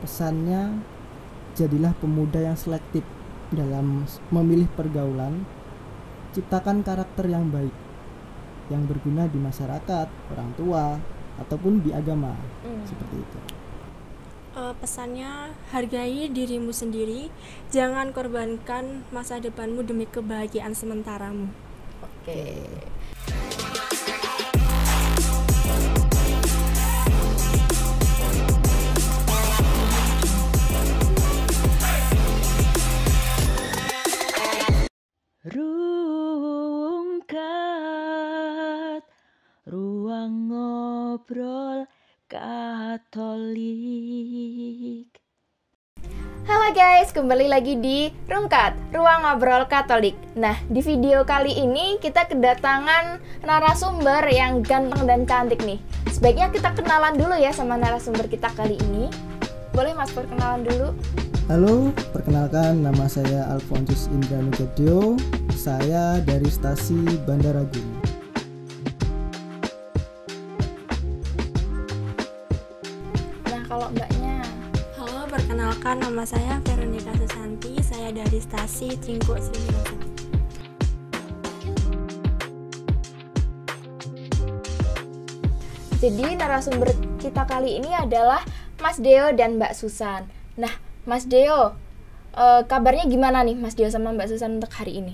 Pesannya, jadilah pemuda yang selektif dalam memilih pergaulan, ciptakan karakter yang baik, yang berguna di masyarakat, orang tua, ataupun di agama. Seperti itu. Pesannya, hargai dirimu sendiri, jangan korbankan masa depanmu demi kebahagiaan sementaramu. Oke. Rungkat ruang ngobrol Katolik. Halo guys, kembali lagi di Rungkat, Ruang Ngobrol Katolik. Nah, di video kali ini kita kedatangan narasumber yang ganteng dan cantik nih. Sebaiknya kita kenalan dulu ya sama narasumber kita kali ini. Boleh Mas perkenalan dulu? Halo, perkenalkan nama saya Alfonsus Indra Nugadeo. Saya dari stasi Bandar Agung. Nah, kalau mbaknya? Halo, perkenalkan nama saya Veronica Susanti, saya dari stasi Cingkuk Sriwijaya. Jadi narasumber kita kali ini adalah Mas Deo dan Mbak Susan. Nah, Mas Deo, kabarnya gimana nih Mas Deo sama Mbak Susan untuk hari ini?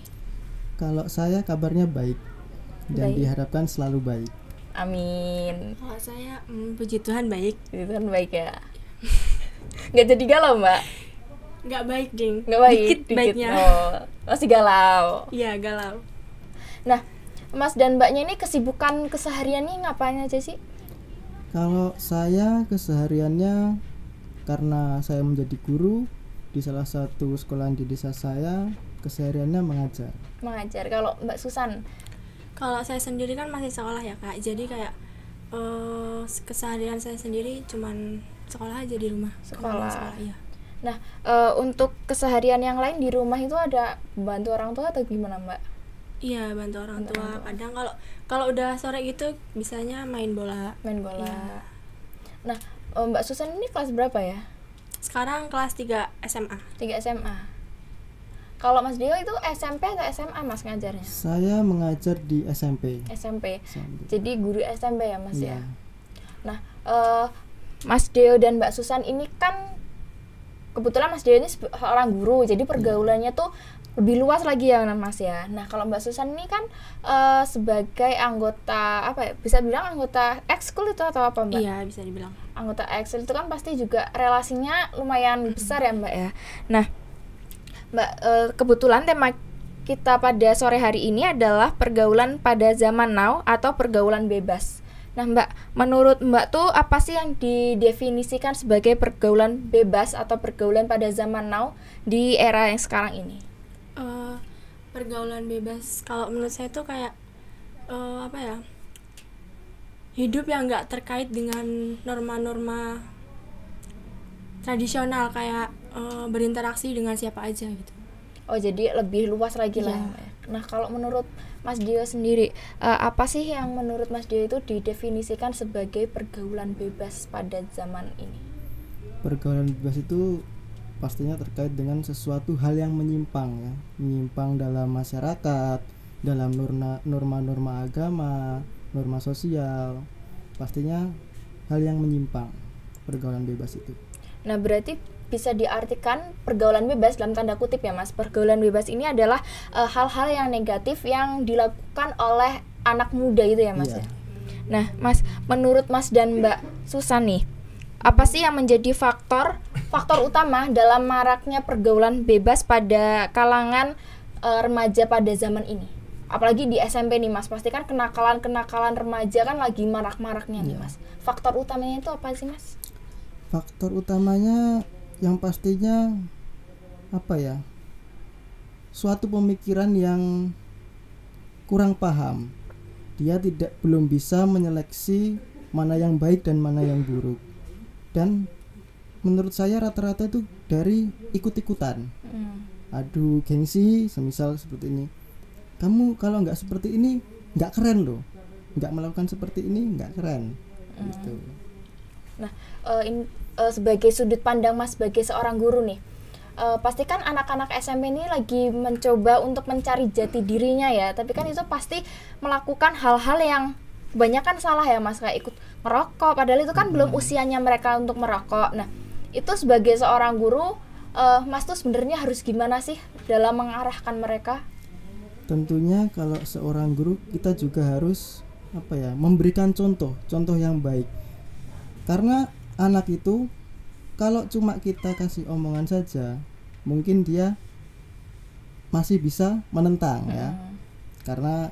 Kalau saya kabarnya baik dan Baik. diharapkan selalu baik. Amin. Kalau saya, puji Tuhan baik. Itu kan baik ya. Nggak jadi galau Mbak? Nggak baik, Ding. Nggak baik? Dikit baiknya. Oh, masih galau. Iya, galau. Nah, Mas dan Mbaknya ini kesibukan kesehariannya ngapain aja sih? Kalau saya kesehariannya, karena saya menjadi guru di salah satu sekolah di desa saya, kesehariannya mengajar. Mengajar. Kalau Mbak Susan? Kalau saya sendiri kan masih sekolah ya, Kak. Jadi kayak keseharian saya sendiri cuman sekolah aja di rumah. Sekolah. Iya. Nah, untuk keseharian yang lain di rumah itu ada bantu orang tua atau gimana Mbak? Iya, bantu orang Bantu tua. orang tua. Kadang kalau udah sore gitu bisanya main bola. Main bola. Iya. Nah, Mbak Susan ini kelas berapa ya? Sekarang kelas 3 SMA. 3 SMA. Kalau Mas Dio itu SMP atau SMA Mas ngajarnya? Saya mengajar di SMP. SMP. SMP. Jadi guru SMP ya Mas Iya. ya. Nah, Mas Deo dan Mbak Susan ini kan kebetulan Mas Deo ini seorang guru, jadi pergaulannya tuh lebih luas lagi ya Mas ya. Nah, kalau Mbak Susan ini kan sebagai anggota apa ya? Bisa bilang anggota ekskul itu atau apa Mbak? Iya, bisa dibilang. Anggota ekskul itu kan pasti juga relasinya lumayan besar ya Mbak ya. Nah, Mbak, kebetulan tema kita pada sore hari ini adalah pergaulan pada zaman now atau pergaulan bebas. Nah Mbak, menurut Mbak tuh apa sih yang didefinisikan sebagai pergaulan bebas atau pergaulan pada zaman now di era yang sekarang ini? Pergaulan bebas kalau menurut saya tuh kayak apa ya? Hidup yang nggak terkait dengan norma-norma tradisional kayak berinteraksi dengan siapa aja gitu. Oh, jadi lebih luas lagi lah. Iya. Mbak ya. Nah, kalau menurut Mas Dio sendiri, apa sih yang menurut Mas Dio itu didefinisikan sebagai pergaulan bebas pada zaman ini? Pergaulan bebas itu pastinya terkait dengan sesuatu hal yang menyimpang ya, menyimpang dalam masyarakat, dalam norma-norma agama, norma sosial. Pastinya hal yang menyimpang pergaulan bebas itu. Nah, berarti bisa diartikan pergaulan bebas dalam tanda kutip ya Mas. Pergaulan bebas ini adalah hal-hal yang negatif yang dilakukan oleh anak muda itu ya Mas Iya. ya. Nah, Mas, menurut Mas dan Mbak Susan nih, apa sih yang menjadi faktor utama dalam maraknya pergaulan bebas pada kalangan remaja pada zaman ini? Apalagi di SMP nih Mas, pasti kan kenakalan remaja kan lagi marak-maraknya nih Iya. Mas. Faktor utamanya itu apa sih Mas? Faktor utamanya yang pastinya apa ya? Suatu pemikiran yang kurang paham. Dia belum bisa menyeleksi mana yang baik dan mana yang buruk. Dan menurut saya rata-rata itu dari ikut-ikutan. Adu gengsi, semisal seperti ini. Kamu kalau nggak seperti ini nggak keren loh. Nggak melakukan seperti ini nggak keren. Gitu. Nah, sebagai sudut pandang Mas sebagai seorang guru nih, pastikan anak-anak SMP ini lagi mencoba untuk mencari jati dirinya ya, tapi kan itu pasti melakukan hal-hal yang kebanyakan salah ya Mas, kayak ikut merokok, padahal itu kan belum usianya mereka untuk merokok. Nah, itu sebagai seorang guru, Mas tuh sebenarnya harus gimana sih dalam mengarahkan mereka? Tentunya kalau seorang guru kita juga harus memberikan contoh yang baik. Karena anak itu kalau cuma kita kasih omongan saja, mungkin dia masih bisa menentang ya. Karena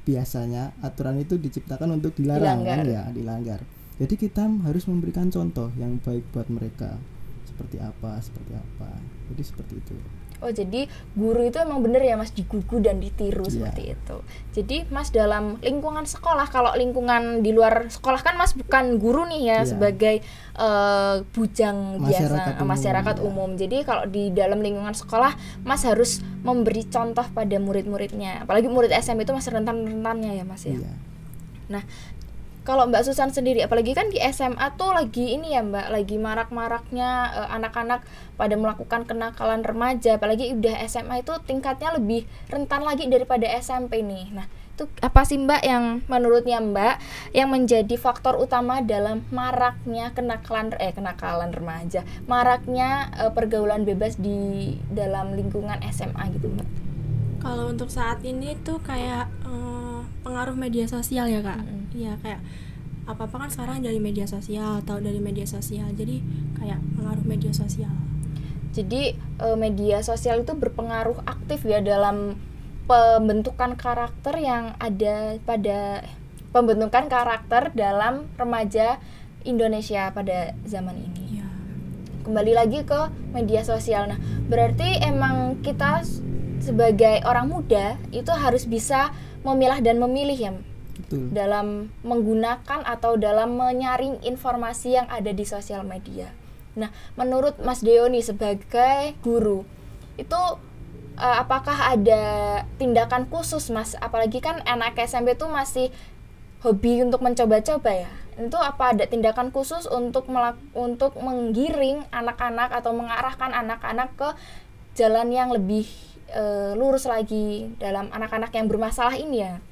biasanya aturan itu diciptakan untuk dilanggar. Dilanggar. Jadi kita harus memberikan contoh yang baik buat mereka. Seperti apa. Jadi seperti itu. Oh, jadi guru itu emang bener ya Mas, digugu dan ditiru seperti itu. Jadi Mas dalam lingkungan sekolah, kalau lingkungan di luar sekolah kan Mas bukan guru nih ya, sebagai bujang masyarakat umum. Jadi kalau di dalam lingkungan sekolah Mas harus memberi contoh pada murid-muridnya. Apalagi murid SMP itu masih rentan-rentannya ya Mas ya. Nah, kalau Mbak Susan sendiri, apalagi kan di SMA tuh lagi ini ya Mbak, lagi marak-maraknya anak-anak pada melakukan kenakalan remaja, apalagi udah SMA itu tingkatnya lebih rentan lagi daripada SMP nih. Nah, itu apa sih Mbak yang menurutnya Mbak yang menjadi faktor utama dalam maraknya kenakalan remaja, maraknya pergaulan bebas di dalam lingkungan SMA gitu Mbak? Kalau untuk saat ini tuh kayak pengaruh media sosial ya Kak. Iya, kayak apa-apa kan sekarang dari media sosial, jadi kayak pengaruh media sosial. Jadi media sosial itu berpengaruh aktif ya dalam pembentukan karakter yang ada pada pembentukan karakter dalam remaja Indonesia pada zaman ini. Kembali lagi ke media sosial. Nah, berarti emang kita sebagai orang muda itu harus bisa memilah dan memilih ya. Betul. Dalam menggunakan atau dalam menyaring informasi yang ada di sosial media. Nah, menurut Mas Deo nih sebagai guru, itu apakah ada tindakan khusus Mas? Apalagi kan anak SMP tuh masih hobi untuk mencoba-coba ya. Itu apa ada tindakan khusus untuk menggiring anak-anak atau mengarahkan anak-anak ke jalan yang lebih lurus lagi dalam anak-anak yang bermasalah ini ya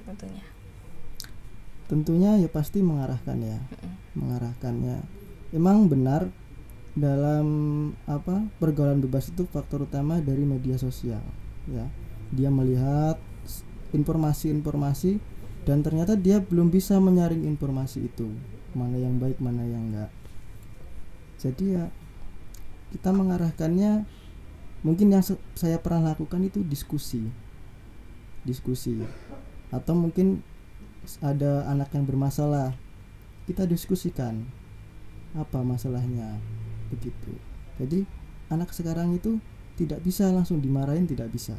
tentunya ya pasti mengarahkannya. Emang benar dalam pergaulan bebas itu faktor utama dari media sosial ya. Dia melihat informasi dan ternyata dia belum bisa menyaring informasi itu, mana yang baik mana yang enggak. Jadi ya kita mengarahkannya. Mungkin yang saya pernah lakukan itu diskusi atau mungkin ada anak yang bermasalah, kita diskusikan apa masalahnya begitu. Jadi anak sekarang itu tidak bisa langsung dimarahin, tidak bisa,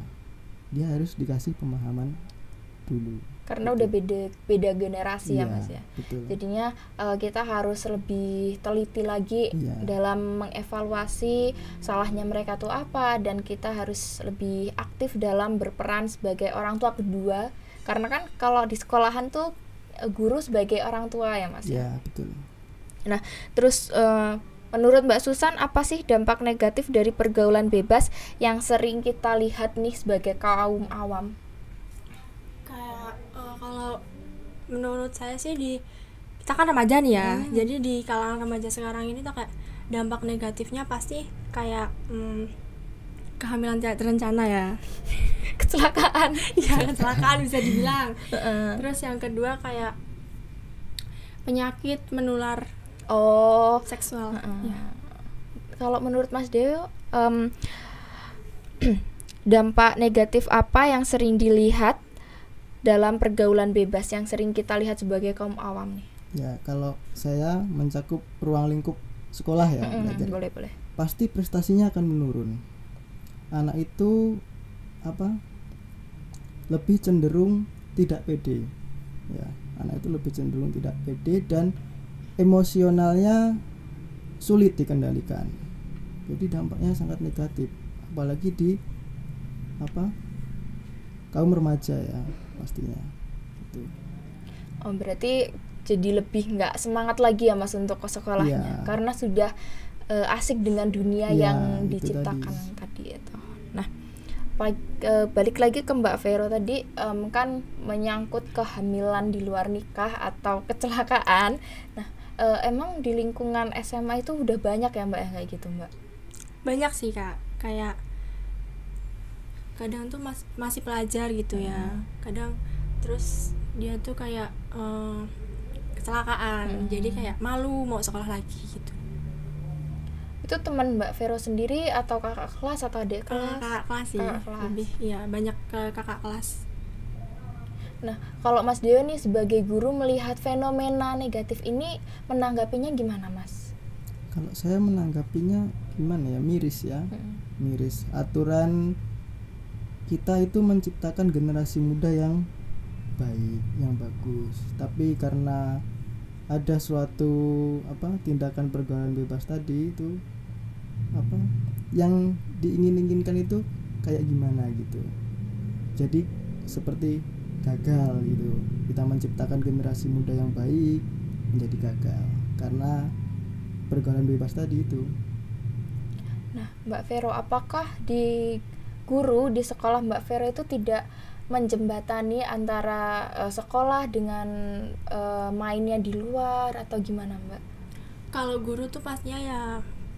dia harus dikasih pemahaman dulu karena udah beda generasi ya Mas ya. Betul. Jadinya kita harus lebih teliti lagi dalam mengevaluasi salahnya mereka tuh apa, dan kita harus lebih aktif dalam berperan sebagai orang tua kedua, karena kan kalau di sekolahan tuh guru sebagai orang tua ya Mas ya. Betul. Nah, terus menurut Mbak Susan, apa sih dampak negatif dari pergaulan bebas yang sering kita lihat nih sebagai kaum awam? Kalau menurut saya sih kita kan remaja nih ya, jadi di kalangan remaja sekarang ini tuh kayak dampak negatifnya pasti kayak kehamilan tidak terencana ya, kecelakaan bisa dibilang. Terus yang kedua kayak penyakit menular seksual. Kalau menurut Mas Deo, dampak negatif apa yang sering dilihat dalam pergaulan bebas yang sering kita lihat sebagai kaum awam nih? Ya, kalau saya mencakup ruang lingkup sekolah ya, boleh. Pasti prestasinya akan menurun. Anak itu lebih cenderung tidak pede. Ya, anak itu lebih cenderung tidak pede dan emosionalnya sulit dikendalikan. Jadi dampaknya sangat negatif, apalagi di kaum remaja ya pastinya. Gitu. Berarti jadi lebih nggak semangat lagi ya Mas untuk ke sekolahnya, karena sudah asik dengan dunia yang diciptakan tadi itu. Nah, balik lagi ke Mbak Vero tadi, kan menyangkut kehamilan di luar nikah atau kecelakaan. Nah, emang di lingkungan SMA itu udah banyak ya Mbak kayak gitu Mbak? Banyak sih Kak, kayak kadang tuh masih pelajar gitu ya, kadang terus dia tuh kayak kecelakaan, jadi kayak malu mau sekolah lagi gitu. Itu teman Mbak Vero sendiri atau kakak kelas atau adik kelas? Kakak kelas sih, lebih ya banyak ke kakak kelas. Nah, kalau Mas Deo nih sebagai guru melihat fenomena negatif ini menanggapinya gimana Mas? Kalau saya menanggapinya gimana ya, miris ya, miris. Aturan kita itu menciptakan generasi muda yang baik, yang bagus, tapi karena ada suatu tindakan pergaulan bebas tadi itu yang diinginkan itu kayak gimana gitu, jadi seperti gagal gitu. Kita menciptakan generasi muda yang baik menjadi gagal karena pergaulan bebas tadi itu. Nah, Mbak Vero, apakah di guru di sekolah Mbak Vero itu tidak menjembatani antara sekolah dengan mainnya di luar atau gimana Mbak? Kalau guru tuh pastinya ya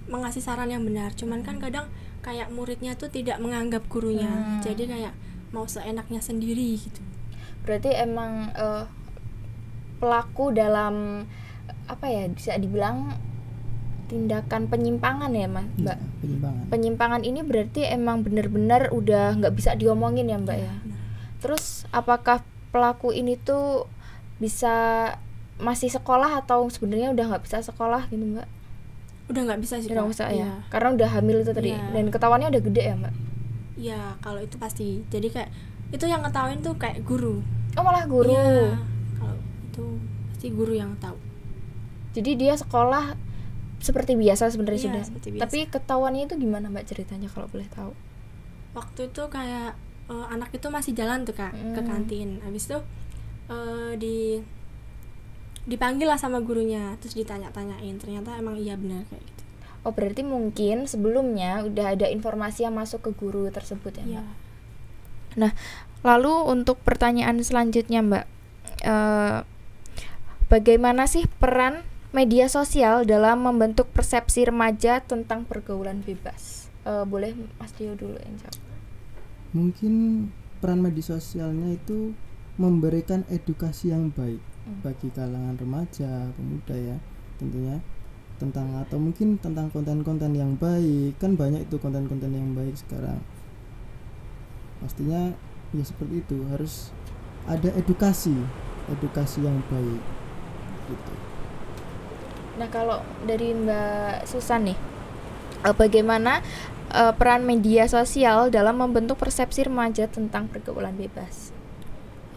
mengasih saran yang benar, cuman kan kadang kayak muridnya tuh tidak menganggap gurunya, jadi kayak mau seenaknya sendiri gitu. Berarti emang pelaku dalam bisa dibilang tindakan penyimpangan ya Mbak? Penyimpangan ini berarti emang benar-benar udah nggak bisa diomongin ya Mbak ya? Terus apakah pelaku ini tuh bisa masih sekolah atau sebenarnya udah nggak bisa sekolah gitu Mbak? Udah nggak bisa sih. Udah nggak bisa ya? Karena udah hamil itu tadi, dan ketahuannya udah gede ya Mbak? Iya, kalau itu pasti. Jadi kayak itu yang ketahuin tuh kayak guru. Oh, malah guru? Iya, kalau itu pasti guru yang tahu. Jadi dia sekolah seperti biasa sebenarnya sudah. Biasa. Tapi ketahuannya itu gimana Mbak ceritanya kalau boleh tahu? Waktu itu kayak anak itu masih jalan tuh Kak ke kantin. Habis itu dipanggil lah sama gurunya, terus ditanya-tanyain, ternyata emang iya benar kayak gitu. Oh, berarti mungkin sebelumnya udah ada informasi yang masuk ke guru tersebut ya Mbak? Iya. Nah, lalu untuk pertanyaan selanjutnya Mbak, bagaimana sih peran media sosial dalam membentuk persepsi remaja tentang pergaulan bebas? Boleh Mas Dio dulu yang jawab. Mungkin peran media sosialnya itu memberikan edukasi yang baik bagi kalangan remaja, pemuda ya tentunya, atau mungkin tentang konten-konten yang baik. Kan banyak itu konten-konten yang baik sekarang. Pastinya ya seperti itu, harus ada edukasi yang baik gitu. Nah, kalau dari Mbak Susan nih, bagaimana peran media sosial dalam membentuk persepsi remaja tentang pergaulan bebas?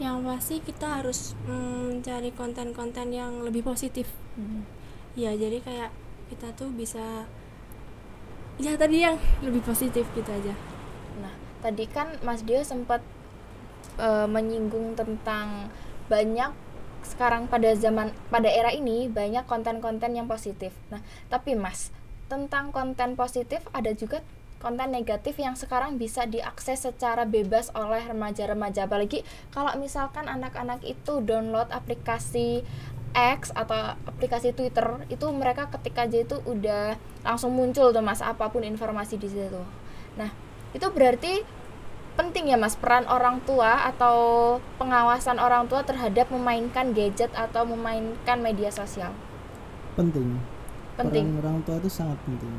Yang pasti kita harus mencari konten-konten yang lebih positif. Ya, jadi kayak kita tuh bisa ya tadi yang lebih positif gitu aja. Nah, tadi kan Mas Dio sempat menyinggung tentang banyak sekarang pada era ini banyak konten-konten yang positif. Nah, tapi Mas, tentang konten positif ada juga konten negatif yang sekarang bisa diakses secara bebas oleh remaja-remaja, apalagi kalau misalkan anak-anak itu download aplikasi X atau aplikasi Twitter, itu mereka ketik aja itu udah langsung muncul tuh Mas apapun informasi di situ. Nah, itu berarti penting ya Mas peran orang tua atau pengawasan orang tua terhadap memainkan gadget atau memainkan media sosial. Penting. Peran orang tua itu sangat penting.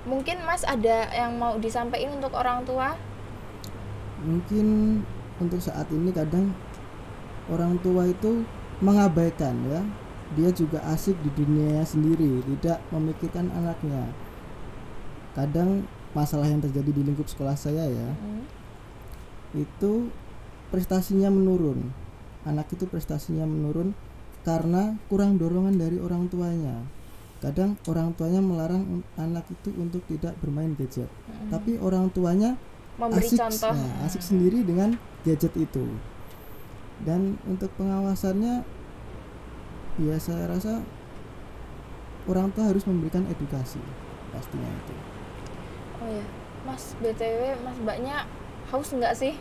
Mungkin Mas ada yang mau disampaikan untuk orang tua? Mungkin untuk saat ini kadang orang tua itu mengabaikan ya, dia juga asik di dunianya sendiri, tidak memikirkan anaknya. Kadang masalah yang terjadi di lingkup sekolah saya ya, itu prestasinya menurun, anak itu prestasinya menurun karena kurang dorongan dari orang tuanya. Kadang orang tuanya melarang anak itu untuk tidak bermain gadget, tapi orang tuanya memberi contoh, asik sendiri dengan gadget itu. Dan untuk pengawasannya Ya saya rasa orang tua harus memberikan edukasi pastinya itu. Oh ya, Mas, BTW Mas Mbaknya haus nggak sih?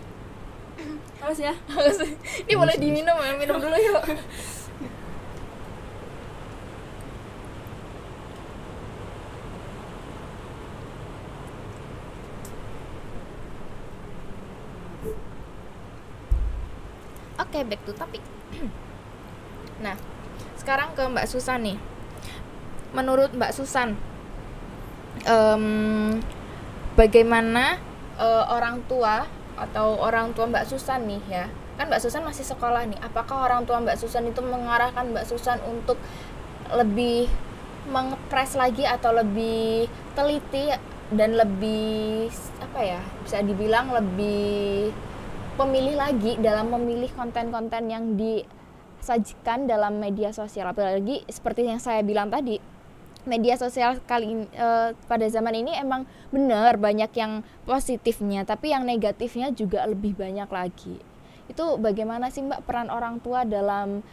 Terus ya, Haus. Ini boleh diminum ya, minum dulu yuk. Oke, back to topic. Nah, sekarang ke Mbak Susan nih. Menurut Mbak Susan, bagaimana orang tua atau orang tua Mbak Susan nih ya, kan Mbak Susan masih sekolah nih, apakah orang tua Mbak Susan itu mengarahkan Mbak Susan untuk lebih mengepres lagi atau lebih teliti dan lebih apa ya, bisa dibilang lebih pemilih lagi dalam memilih konten-konten yang disajikan dalam media sosial, apalagi seperti yang saya bilang tadi, media sosial pada zaman ini emang benar banyak yang positifnya, tapi yang negatifnya juga lebih banyak lagi. Itu bagaimana sih Mbak peran orang tua dalam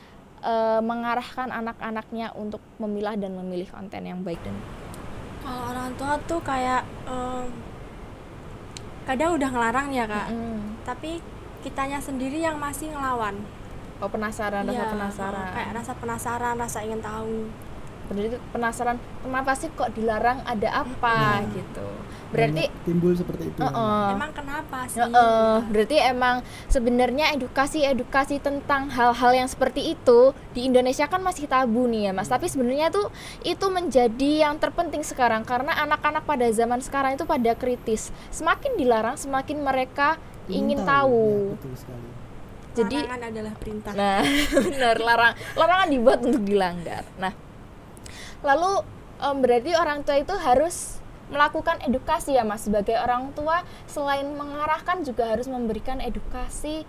mengarahkan anak-anaknya untuk memilah dan memilih konten yang baik? Dan kalau orang tua tuh kayak kadang udah ngelarang ya Kak, tapi kitanya sendiri yang masih ngelawan. Oh, penasaran, rasa penasaran. Kayak rasa penasaran, rasa ingin tahu. Berarti penasaran kenapa sih kok dilarang, ada apa gitu. Berarti timbul seperti itu. Emang kenapa sih? Berarti emang sebenarnya edukasi tentang hal-hal yang seperti itu di Indonesia kan masih tabu nih ya Mas. Tapi sebenarnya tuh itu menjadi yang terpenting sekarang, karena anak-anak pada zaman sekarang itu pada kritis. Semakin dilarang, semakin mereka ingin tahu. Ya, betul sekali. Jadi larangan adalah perintah. Nah, benar, larangan dibuat untuk dilanggar. Nah, lalu berarti orang tua itu harus melakukan edukasi ya Mas. Sebagai orang tua, selain mengarahkan juga harus memberikan edukasi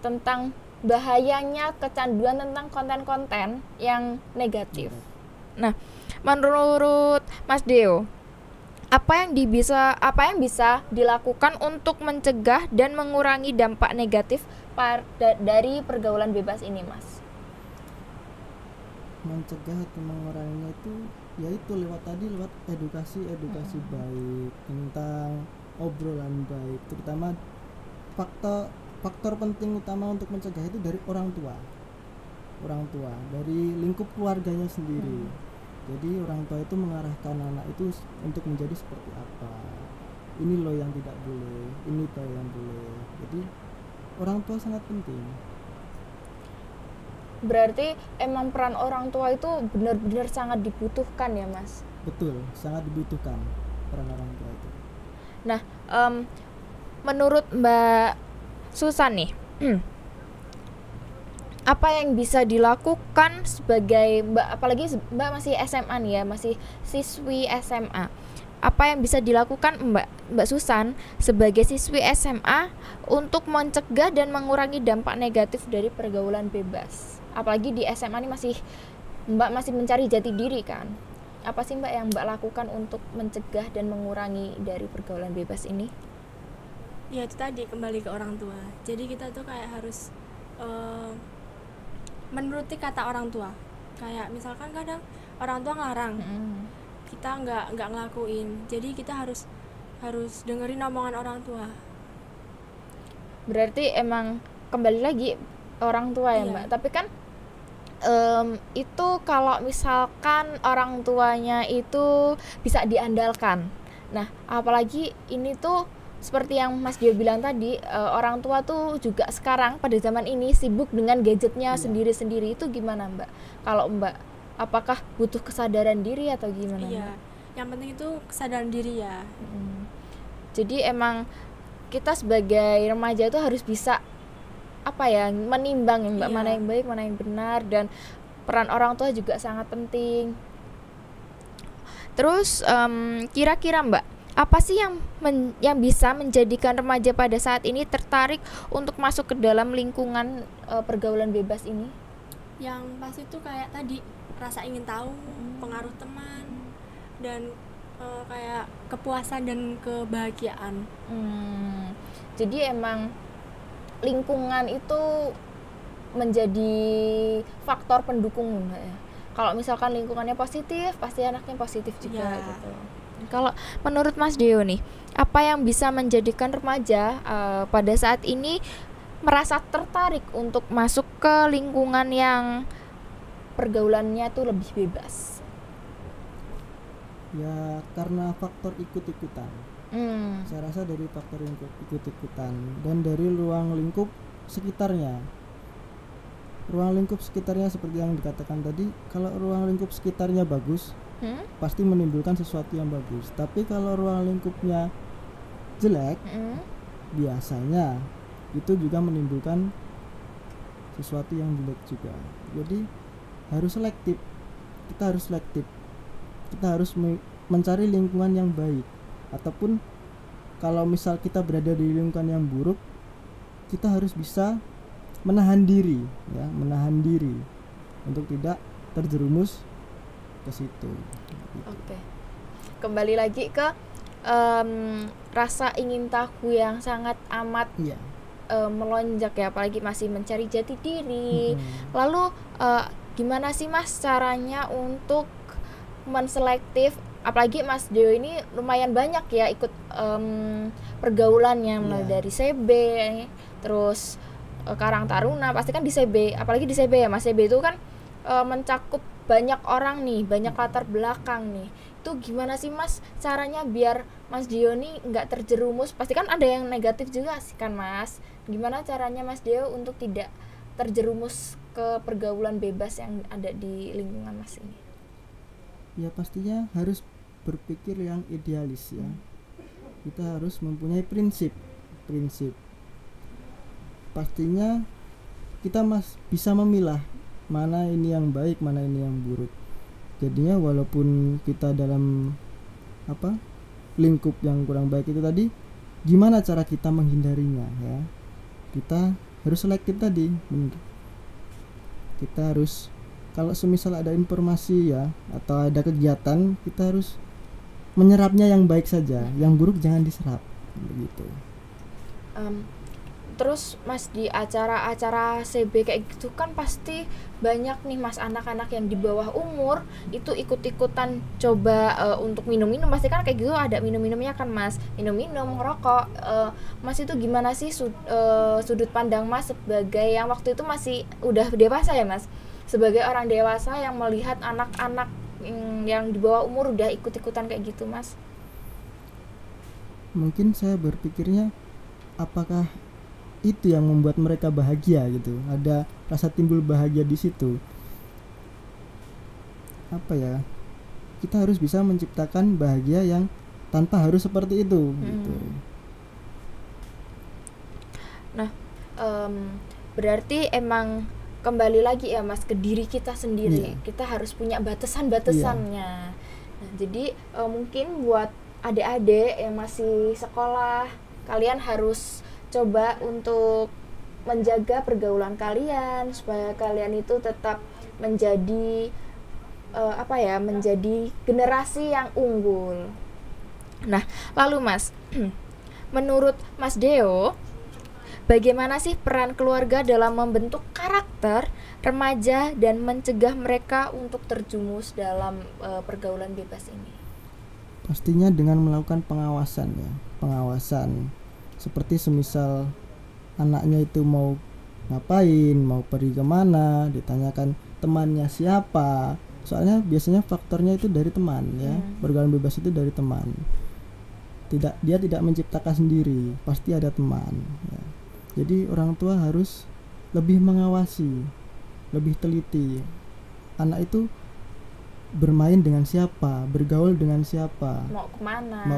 tentang bahayanya kecanduan tentang konten-konten yang negatif. Nah, menurut Mas Deo, apa yang bisa dilakukan untuk mencegah dan mengurangi dampak negatif dari pergaulan bebas ini, Mas? Mencegah atau menguranginya itu yaitu lewat edukasi baik tentang obrolan baik, terutama faktor penting utama untuk mencegah itu dari orang tua dari lingkup keluarganya sendiri. Jadi orang tua itu mengarahkan anak itu untuk menjadi seperti apa, ini loh yang tidak boleh, ini loh yang boleh. Jadi orang tua sangat penting. Berarti emang peran orang tua itu benar-benar sangat dibutuhkan ya Mas? Betul, sangat dibutuhkan peran orang tua itu. Nah, menurut Mbak Susan nih, apa yang bisa dilakukan sebagai Mbak, apalagi Mbak masih SMA nih ya, masih siswi SMA. Apa yang bisa dilakukan Mbak Susan sebagai siswi SMA untuk mencegah dan mengurangi dampak negatif dari pergaulan bebas? Apalagi di SMA ini Mbak masih mencari jati diri kan? Apa sih Mbak yang Mbak lakukan untuk mencegah dan mengurangi dari pergaulan bebas ini? Ya itu tadi, kembali ke orang tua. Jadi kita tuh kayak harus menuruti kata orang tua. Kayak misalkan kadang orang tua ngelarang, kita nggak ngelakuin. Jadi kita harus dengerin omongan orang tua. Berarti emang kembali lagi orang tua ya Mbak. Tapi kan itu kalau misalkan orang tuanya itu bisa diandalkan. Nah, apalagi ini tuh seperti yang Mas Dio bilang tadi, orang tua tuh juga sekarang pada zaman ini sibuk dengan gadgetnya sendiri-sendiri. Itu gimana Mbak? Kalau Mbak, apakah butuh kesadaran diri atau gimana? Iya, Mbak? Yang penting itu kesadaran diri ya. Jadi emang kita sebagai remaja itu harus bisa menimbang ya Mbak, mana yang baik, mana yang benar, dan peran orang tua juga sangat penting. Terus kira-kira Mbak, apa sih yang bisa menjadikan remaja pada saat ini tertarik untuk masuk ke dalam lingkungan pergaulan bebas ini? Yang pasti itu kayak tadi, rasa ingin tahu, pengaruh teman, dan kayak kepuasan dan kebahagiaan. Jadi emang lingkungan itu menjadi faktor pendukung Mbak ya. Kalau misalkan lingkungannya positif, pasti anaknya positif juga gitu. Kalau menurut Mas Deo nih, apa yang bisa menjadikan remaja pada saat ini merasa tertarik untuk masuk ke lingkungan yang pergaulannya tuh lebih bebas? Ya karena faktor ikut-ikutan. Saya rasa dari faktor ikut-ikutan dan dari ruang lingkup sekitarnya. Ruang lingkup sekitarnya seperti yang dikatakan tadi, kalau ruang lingkup sekitarnya bagus, pasti menimbulkan sesuatu yang bagus. Tapi kalau ruang lingkupnya jelek, biasanya itu juga menimbulkan sesuatu yang jelek juga. Jadi harus selektif. Kita harus selektif. Kita harus mencari lingkungan yang baik. Ataupun kalau misal kita berada di lingkungan yang buruk, kita harus bisa menahan diri, ya, menahan diri untuk tidak terjerumus ke situ. Oke. Kembali lagi ke rasa ingin tahu yang sangat amat melonjak ya, apalagi masih mencari jati diri. Lalu gimana sih Mas caranya untuk menselektif, apalagi Mas Deo ini lumayan banyak ya ikut pergaulannya, mulai dari CB, terus Karang Taruna, pasti kan di CB, apalagi di CB ya Mas. CB itu kan mencakup banyak orang nih, banyak latar belakang nih. Itu gimana sih Mas caranya biar Mas Deo nih nggak terjerumus? Pasti kan ada yang negatif juga sih kan Mas. Gimana caranya Mas Deo untuk tidak terjerumus ke pergaulan bebas yang ada di lingkungan Mas ini? Ya pastinya harus berpikir yang idealis ya. Kita harus mempunyai prinsip. Pastinya kita bisa memilah mana ini yang baik, mana ini yang buruk. Jadinya walaupun kita dalam lingkup yang kurang baik itu tadi, gimana cara kita menghindarinya ya. Kita harus selektif tadi. Kita harus, kalau semisal ada informasi ya atau ada kegiatan, kita harus menyerapnya yang baik saja, yang buruk jangan diserap begitu. Terus Mas di acara-acara CB kayak gitu kan pasti banyak nih Mas anak-anak yang di bawah umur itu ikut-ikutan coba untuk minum-minum, pasti kan kayak gitu ada minum-minumnya kan Mas, minum-minum, ngerokok. Mas itu gimana sih sudut pandang Mas sebagai yang waktu itu masih udah dewasa ya Mas, sebagai orang dewasa yang melihat anak-anak yang di bawah umur udah ikut-ikutan kayak gitu Mas? Mungkin saya berpikirnya apakah itu yang membuat mereka bahagia gitu, ada rasa timbul bahagia di situ. Kita harus bisa menciptakan bahagia yang tanpa harus seperti itu gitu. Nah, berarti emang kembali lagi ya Mas ke diri kita sendiri. Kita harus punya batasan-batasannya. Nah, jadi mungkin buat adik-adik yang masih sekolah, kalian harus coba untuk menjaga pergaulan kalian supaya kalian itu tetap menjadi menjadi generasi yang unggul. Nah, lalu Mas, menurut Mas Deo, bagaimana sih peran keluarga dalam membentuk karakter remaja dan mencegah mereka untuk terjumus dalam pergaulan bebas ini? Pastinya dengan melakukan pengawasan ya, seperti semisal anaknya itu mau ngapain, mau pergi kemana, ditanyakan temannya siapa. Soalnya biasanya faktornya itu dari teman ya, pergaulan bebas itu dari teman. Dia tidak menciptakan sendiri, pasti ada teman ya. Jadi orang tua harus lebih mengawasi, lebih teliti. Anak itu bermain dengan siapa, bergaul dengan siapa, mau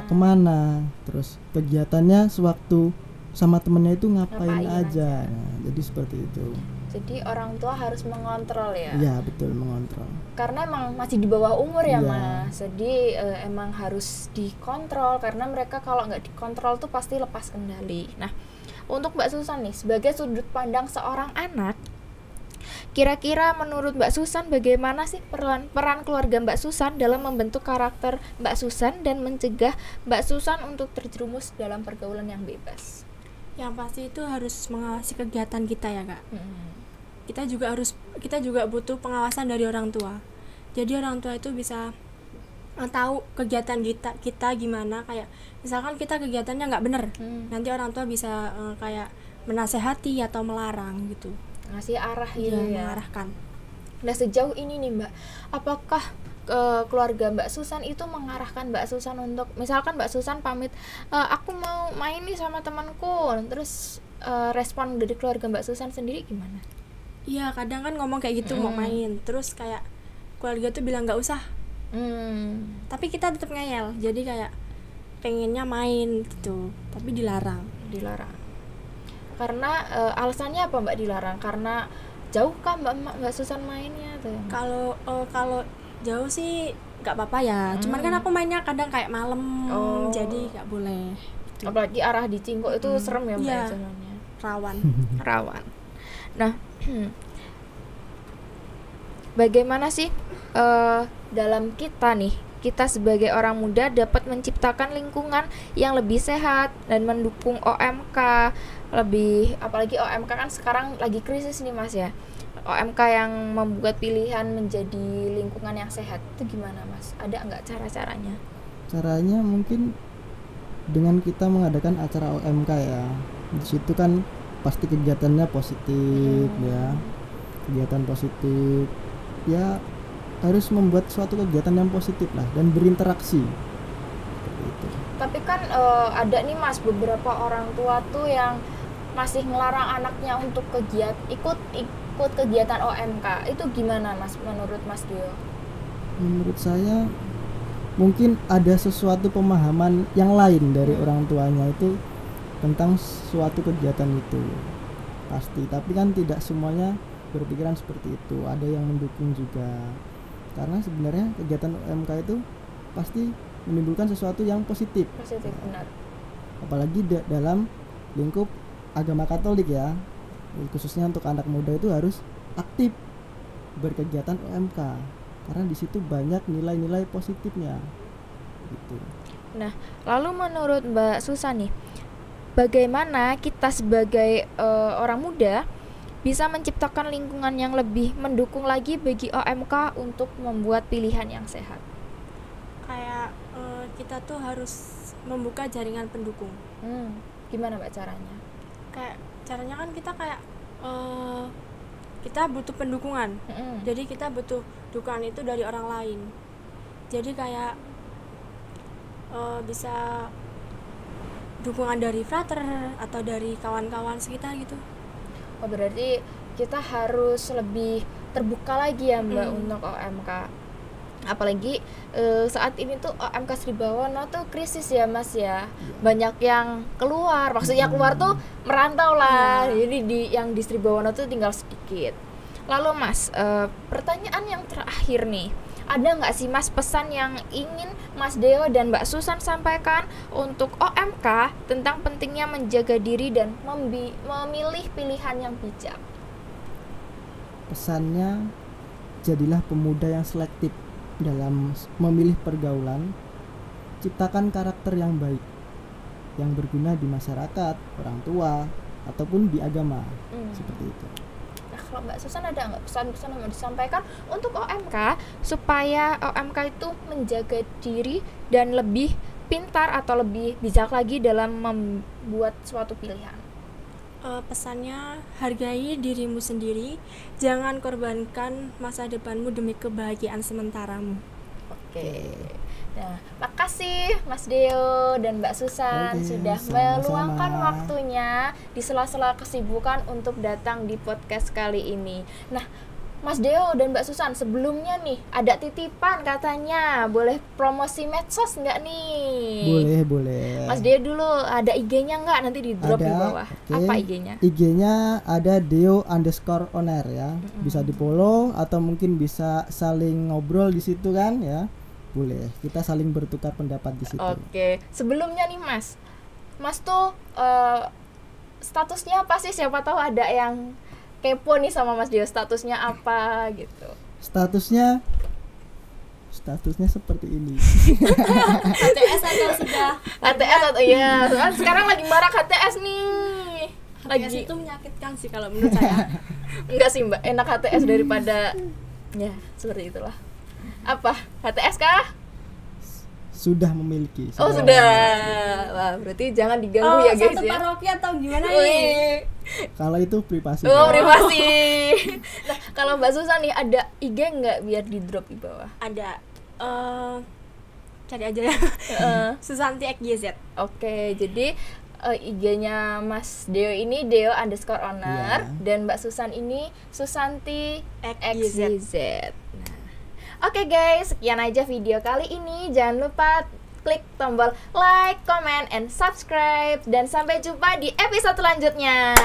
kemana, terus kegiatannya sewaktu sama temennya itu ngapain aja. Nah, jadi seperti itu. Jadi orang tua harus mengontrol ya? Iya betul, mengontrol. Karena emang masih di bawah umur ya Mas, jadi emang harus dikontrol, karena mereka kalau nggak dikontrol tuh pasti lepas kendali. Nah, untuk Mbak Susan nih, sebagai sudut pandang seorang anak, kira-kira menurut Mbak Susan bagaimana sih peran keluarga Mbak Susan dalam membentuk karakter Mbak Susan dan mencegah Mbak Susan untuk terjerumus dalam pergaulan yang bebas? Yang pasti itu harus mengawasi kegiatan kita ya Kak. kita juga butuh pengawasan dari orang tua. Jadi orang tua itu bisa tahu kegiatan kita gimana, kayak misalkan kita kegiatannya nggak bener, nanti orang tua bisa kayak menasehati atau melarang gitu, ngasih arah gitu ya, mengarahkan. Nah sejauh ini nih Mbak, apakah keluarga Mbak Susan itu mengarahkan Mbak Susan untuk misalkan Mbak Susan pamit, aku mau main nih sama temanku, terus respon dari keluarga Mbak Susan sendiri gimana? Iya, kadang kan ngomong kayak gitu, mau main, terus kayak keluarga tuh bilang nggak usah, tapi kita tetap ngeyel, jadi kayak pengennya main gitu, tapi dilarang. Karena alasannya apa Mbak dilarang? Karena jauh kah Mbak Susan mainnya tuh? Kalau jauh sih nggak apa-apa ya, cuman kan aku mainnya kadang kayak malam, jadi nggak boleh gitu. Apalagi arah di Cingko itu serem ya Mbak, ya, jalannya rawan. Nah bagaimana sih dalam kita sebagai orang muda dapat menciptakan lingkungan yang lebih sehat dan mendukung OMK lebih, apalagi OMK kan sekarang lagi krisis nih Mas ya. OMK yang membuat pilihan menjadi lingkungan yang sehat itu gimana Mas? Ada nggak cara-caranya? Caranya mungkin dengan kita mengadakan acara OMK ya. Di situ kan pasti kegiatannya positif ya. Kegiatan positif. Ya harus membuat suatu kegiatan yang positif lah dan berinteraksi. Seperti itu. Tapi kan ada nih Mas beberapa orang tua tuh yang masih ngelarang anaknya untuk ikut kegiatan OMK. Itu gimana Mas menurut Mas Dio? Menurut saya mungkin ada sesuatu pemahaman yang lain dari orang tuanya itu tentang suatu kegiatan itu. Pasti, tapi kan tidak semuanya berpikiran seperti itu. Ada yang mendukung juga. Karena sebenarnya kegiatan OMK itu pasti menimbulkan sesuatu yang positif. Benar. Apalagi dalam lingkup agama Katolik ya, khususnya untuk anak muda itu harus aktif berkegiatan OMK karena di situ banyak nilai-nilai positifnya gitu. Nah, lalu menurut Mbak Susan nih, bagaimana kita sebagai orang muda bisa menciptakan lingkungan yang lebih mendukung lagi bagi OMK untuk membuat pilihan yang sehat? Kayak kita tuh harus membuka jaringan pendukung. Gimana Mbak caranya? Kayak caranya kan kita kayak kita butuh pendukungan. Jadi kita butuh dukungan itu dari orang lain. Jadi kayak bisa dukungan dari frater atau dari kawan-kawan sekitar gitu. Oh, berarti kita harus lebih terbuka lagi ya Mbak untuk OMK. Apalagi saat ini tuh OMK Sribawono tuh krisis ya Mas ya. Banyak yang keluar, maksudnya keluar tuh merantau lah. Jadi yang di Sribawono tuh tinggal sedikit. Lalu Mas, pertanyaan yang terakhir nih, ada nggak sih Mas pesan yang ingin Mas Deo dan Mbak Susan sampaikan untuk OMK tentang pentingnya menjaga diri dan memilih pilihan yang bijak? Pesannya, jadilah pemuda yang selektif dalam memilih pergaulan, ciptakan karakter yang baik yang berguna di masyarakat, orang tua, ataupun di agama. Seperti itu. Nah, kalau Mbak Susan ada nggak pesan-pesan yang mau disampaikan untuk OMK supaya OMK itu menjaga diri dan lebih pintar atau lebih bijak lagi dalam membuat suatu pilihan? Pesannya, hargai dirimu sendiri, jangan korbankan masa depanmu demi kebahagiaan sementaramu. Oke. Nah, makasih Mas Deo dan Mbak Susan sudah sama-sama meluangkan waktunya di sela-sela kesibukan untuk datang di podcast kali ini. Nah, Mas Deo dan Mbak Susan, sebelumnya nih ada titipan katanya, boleh promosi medsos nggak nih? Boleh. Mas Deo dulu, ada IG-nya nggak? Nanti di drop di bawah. Okay. Apa IG-nya? IG-nya ada Deo_onair ya. Bisa di follow atau mungkin bisa saling ngobrol di situ kan ya. Boleh, kita saling bertukar pendapat di situ. Oke. Sebelumnya nih Mas tuh statusnya apa sih? Siapa tahu ada yang kepo nih sama Mas Dio, statusnya apa gitu. Statusnya seperti ini. HTS atau sudah? HTS atau iya, sekarang lagi marak HTS nih. HTS itu menyakitkan sih kalau menurut saya. Enggak sih Mbak, enak HTS daripada ya seperti itulah. Apa? HTS kah? Sudah memiliki. Oh sudah. Wah berarti jangan diganggu ya guys satu ya. paroki atau gimana Wih. ini? Kalau itu privasi. Oh privasi. Nah kalau Mbak Susan nih ada IG nggak biar di drop di bawah? Ada cari aja ya. Susanti XYZ. Oke jadi IG-nya Mas Deo ini Deo_owner dan Mbak Susan ini Susanti XYZ. Nah, oke guys, sekian aja video kali ini. Jangan lupa klik tombol like, comment, and subscribe. Dan sampai jumpa di episode selanjutnya.